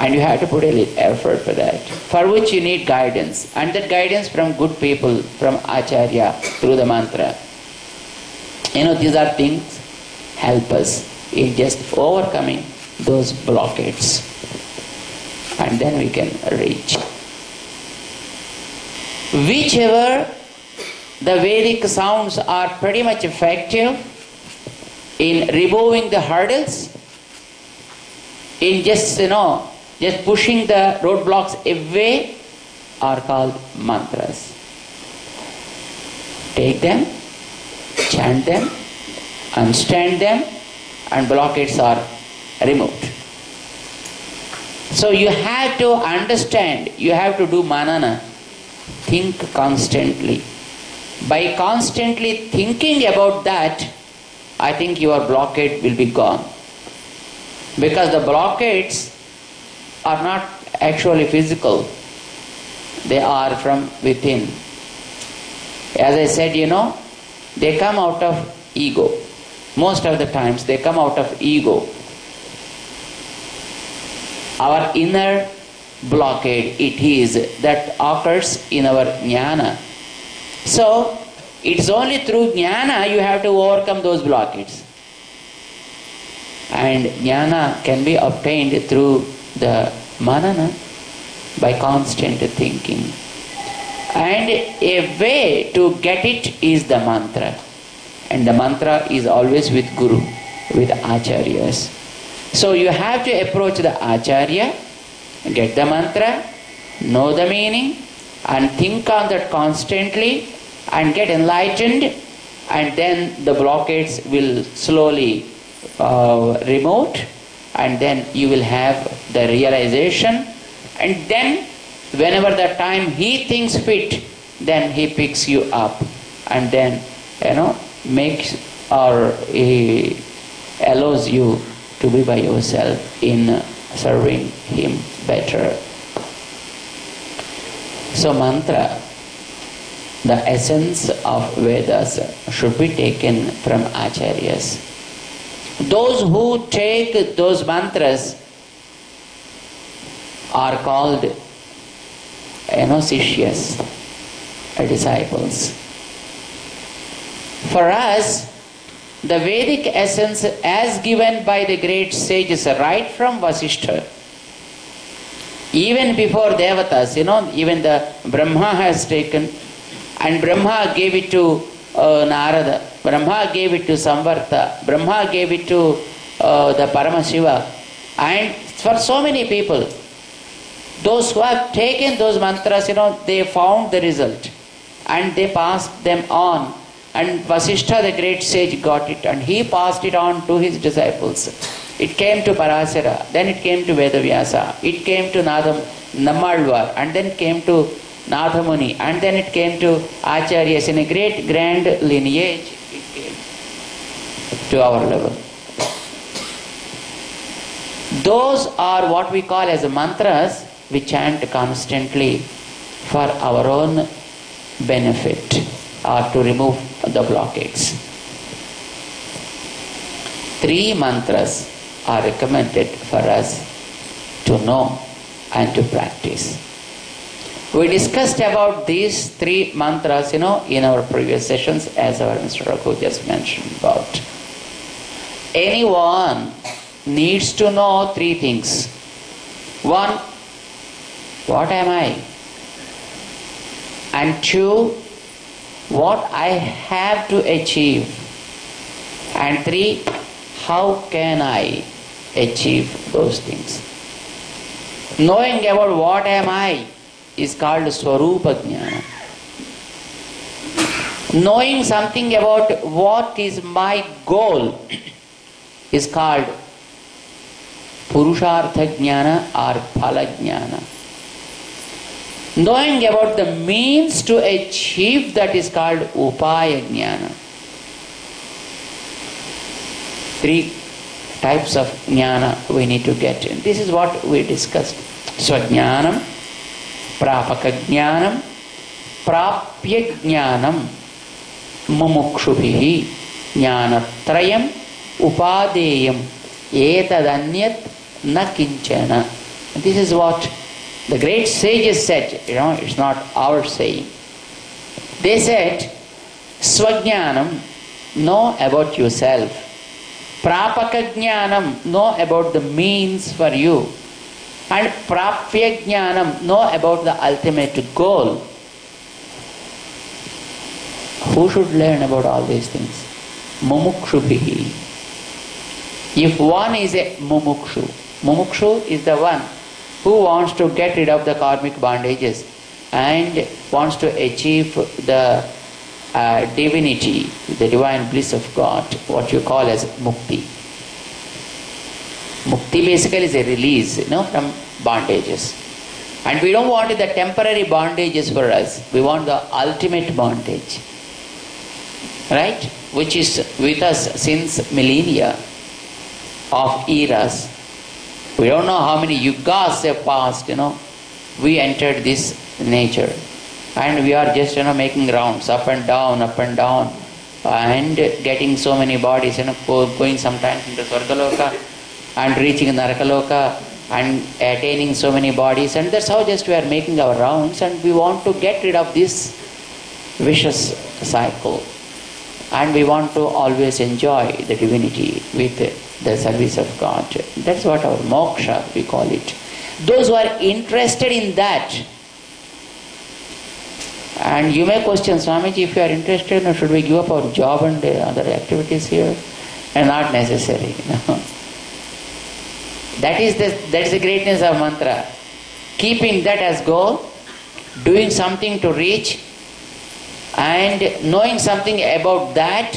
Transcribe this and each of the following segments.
And you have to put a little effort for that, for which you need guidance, and that guidance from good people, from Acharya, through the mantra. These are things help us in just overcoming those blockades, and then we can reach. Whichever the Vedic sounds are pretty much effective in removing the hurdles, in just pushing the roadblocks away, are called mantras. Take them, chant them, understand them, and blockades are removed. So you have to understand, you have to do manana, think constantly. By constantly thinking about that, I think your blockade will be gone. Because the blockades are not actually physical, they are from within. As I said, they come out of ego. Most of the times they come out of ego. Our inner blockade, it is, that occurs in our jnana. So, it's only through jnana you have to overcome those blockades. And jnana can be obtained through the manana, by constant thinking. And a way to get it is the mantra. And the mantra is always with Guru, with Acharyas. So you have to approach the Acharya, get the mantra, know the meaning, and think on that constantly, and get enlightened, and then the blockades will slowly removed, and then you will have the realization, and then whenever the time he thinks fit, then he picks you up, and then makes or he allows you to be by yourself in serving him better. So mantra, the essence of Vedas, should be taken from Acharyas. Those who take those mantras are called Sishyas, disciples. For us, the Vedic essence as given by the great sages right from Vasishtha, even before Devatas, even the Brahma has taken, and Brahma gave it to Narada, Brahma gave it to Samvarta, Brahma gave it to the Paramashiva, and for so many people, those who have taken those mantras, they found the result, and they passed them on. And Vasishtha, the great sage, got it, and he passed it on to his disciples. It came to Parasara, then it came to Vedavyasa, it came to Nammalvar, and then it came to Nathamuni, and then it came to Acharyas. In a great grand lineage, it came to our level. Those are what we call as mantras, we chant constantly for our own benefit, or to remove the blockades. 3 mantras are recommended for us to know and to practice. We discussed about these 3 mantras, in our previous sessions, as our Mr. Raghu just mentioned about. Anyone needs to know 3 things. 1, what am I? And 2, what I have to achieve. And 3, how can I achieve those things? Knowing about what am I is called Swarupa Jnana. Knowing something about what is my goal is called Purushartha Jnana or Phala Jnana. Knowing about the means to achieve that is called Upaya Jnana. 3 types of jnana we need to get in. This is what we discussed. Swajnanam, Prapaka Jnanam, Prapya Jnanam, Mumukshubhihi, Jnanatrayam, Upadeyam, Etadanyat na kinchana. This is what the great sages said, it's not our saying. They said, Swajnanam, know about yourself. Prapaka jnanam, know about the means for you. And prapya jnanam, know about the ultimate goal. Who should learn about all these things? Mumukshubhihi. If one is a mumukshu, mumukshu is the one who wants to get rid of the karmic bondages and wants to achieve the divinity, the divine bliss of God, what you call as mukti. Mukti basically is a release, from bondages. And we don't want the temporary bondages for us. We want the ultimate bondage. Right? Which is with us since millennia of eras. We don't know how many yugas have passed, We entered this nature. And we are just, making rounds up and down, and getting so many bodies, going sometimes into Swargaloka and reaching Narakaloka and attaining so many bodies. And that's how just we are making our rounds, and we want to get rid of this vicious cycle. And we want to always enjoy the divinity with the service of God. That's what our moksha, we call it. Those who are interested in that, and you may question, Swamiji, if you are interested, should we give up our job and other activities here? And not necessary. That is the greatness of mantra. Keeping that as goal, doing something to reach, and knowing something about that,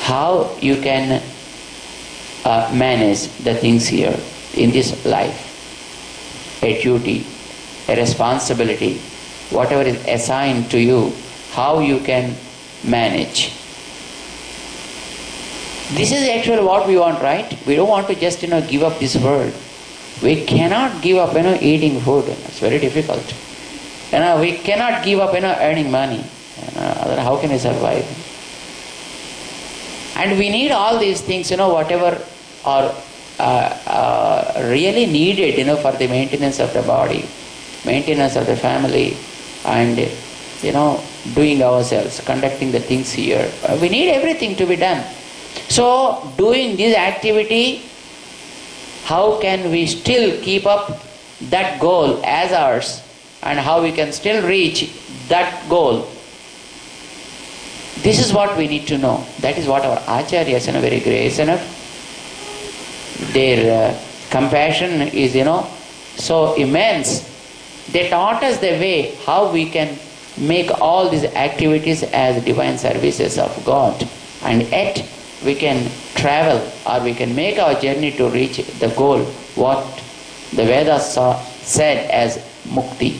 how you can manage the things here in this life. A duty, a responsibility, whatever is assigned to you, how you can manage. This is actually what we want, right? We don't want to just, give up this world. We cannot give up, eating food. It's very difficult. We cannot give up, earning money. How can we survive? And we need all these things, whatever are really needed, for the maintenance of the body, maintenance of the family, and, doing ourselves, conducting the things here. We need everything to be done. So, doing this activity, how can we still keep up that goal as ours, and how we can still reach that goal? This is what we need to know. That is what our acharyas, very gracious enough. Their compassion is, so immense. They taught us the way how we can make all these activities as divine services of God, and yet we can travel, or we can make our journey to reach the goal, what the Vedas said as mukti,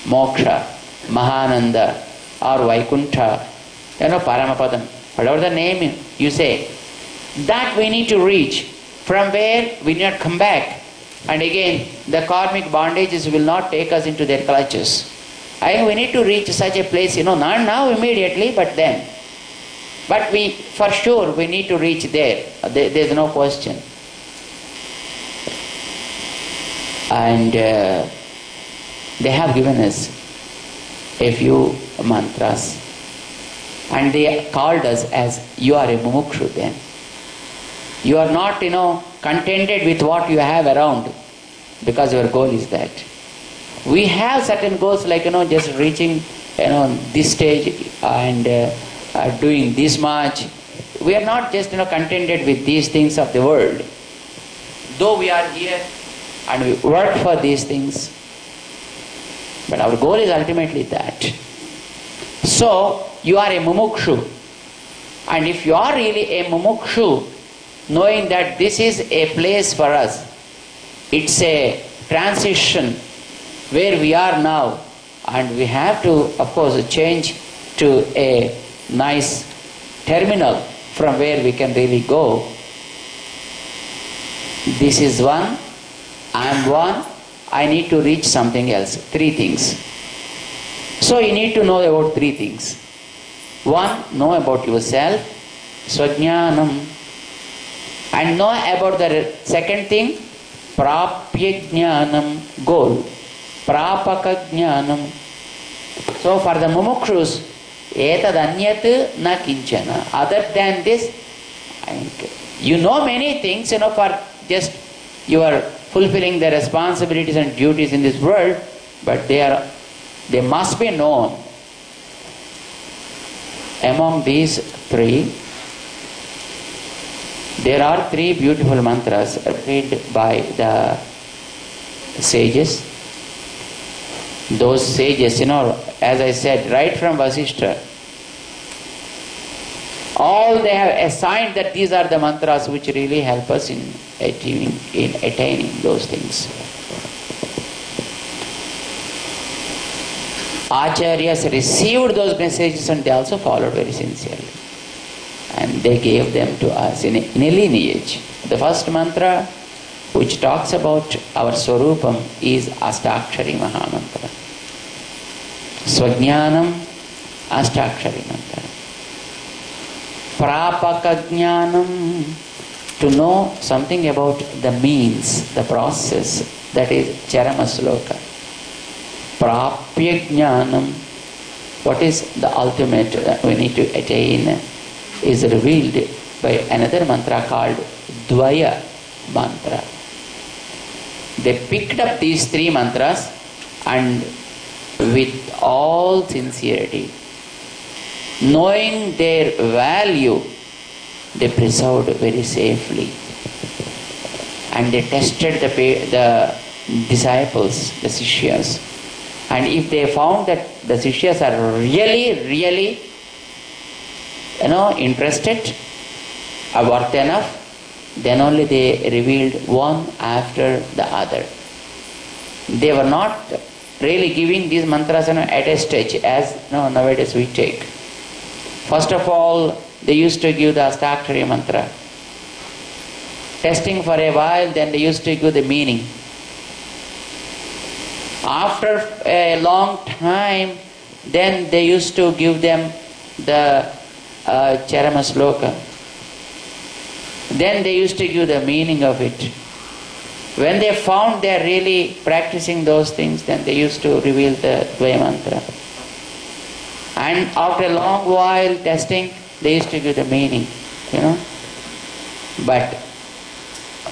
moksha, mahananda, or vaikuntha, paramapadam, whatever the name you say, that we need to reach, from where we need not come back. And again, the karmic bondages will not take us into their clutches. We need to reach such a place, not now immediately, but then. But for sure, we need to reach there. There's no question. And they have given us a few mantras. And they called us as, you are a mumukshu then. You are not, contented with what you have around, because your goal is that. We have certain goals like, just reaching, this stage and doing this much. We are not just, contented with these things of the world. Though we are here and we work for these things, but our goal is ultimately that. So, you are a mumukshu. And if you are really a mumukshu, knowing that this is a place for us, it's a transition where we are now, and we have to, of course, change to a nice terminal from where we can really go. This is one, I am one, I need to reach something else. 3 things. So you need to know about 3 things. 1, know about yourself, Swajnanam, and know about the second thing, prapya jnanam, goal. Prapaka jnanam. So for the mumukshus, etad anyat na kinchana. Other than this, you know many things, for just you are fulfilling the responsibilities and duties in this world, but they must be known. Among these three, there are three beautiful mantras read by the sages. Those sages, as I said, right from Vasishtha, all they have assigned that these are the mantras which really help us in attaining those things. Acharyas received those messages and they also followed very sincerely. And they gave them to us in a lineage. The first mantra which talks about our Swarupam is Astakshari Mahamantra. Swajnanam, Astakshari Mantra. Prapaka Jnanam, to know something about the means, the process, that is Charama Sloka. Prapya Jnanam, what is the ultimate we need to attain, is revealed by another mantra called Dvaya Mantra. They picked up these three mantras and with all sincerity, knowing their value, they preserved very safely. And they tested the disciples, the Sishyas. And if they found that the Sishyas are really, interested, are worth enough, then only they revealed one after the other. They were not really giving these mantras at a stage as nowadays we take. First of all, they used to give the Astakshari mantra. Testing for a while, then they used to give the meaning. After a long time, then they used to give them the Charama Sloka. Then they used to give the meaning of it. When they found they are really practicing those things, then they used to reveal the Dvaya Mantra. And after a long while testing, they used to give the meaning, But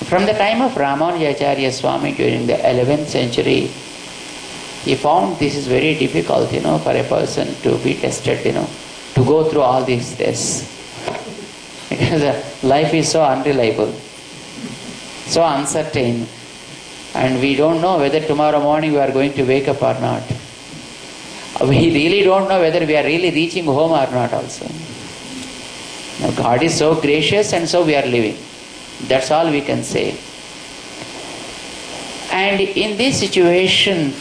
from the time of Ramanujacharya Swami during the 11th century, he found this is very difficult, for a person to be tested, to go through all these tests. Because life is so unreliable, so uncertain, and we don't know whether tomorrow morning we are going to wake up or not. We really don't know whether we are really reaching home or not also. Now, God is so gracious and so we are living. That's all we can say. And in this situation,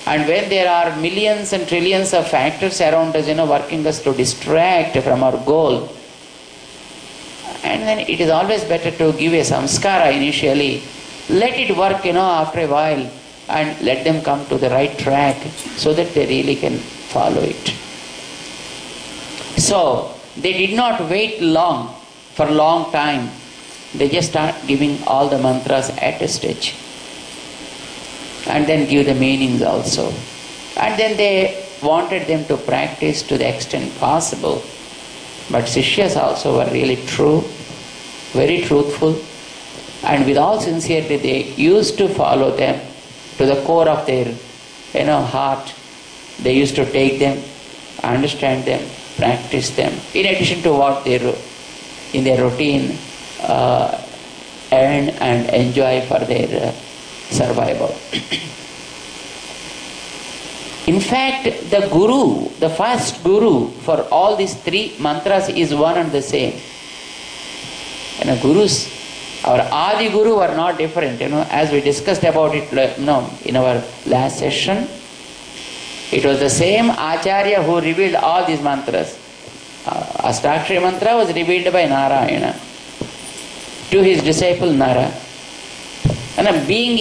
and when there are millions and trillions of factors around us, working us to distract from our goal, and then it is always better to give a samskara initially. Let it work, after a while, and let them come to the right track so that they really can follow it. So, they did not wait for a long time. They just start giving all the mantras at a stage. And then give the meanings also. And then they wanted them to practice to the extent possible. But Sishyas also were really true, very truthful, and with all sincerity they used to follow them to the core of their heart. They used to take them, understand them, practice them, in addition to what they in their routine earn and enjoy for their survival. In fact, the guru, the first guru for all these three mantras is one and the same. Gurus, our Adi Guru were not different, as we discussed about it in our last session. It was the same Acharya who revealed all these mantras. Astakshari mantra was revealed by Narayana to his disciple Nara. And being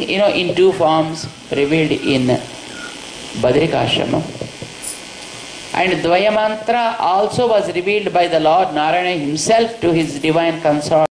in two forms, revealed in Badrikashrama. And Dvaya Mantra also was revealed by the Lord Narayana himself to his divine consort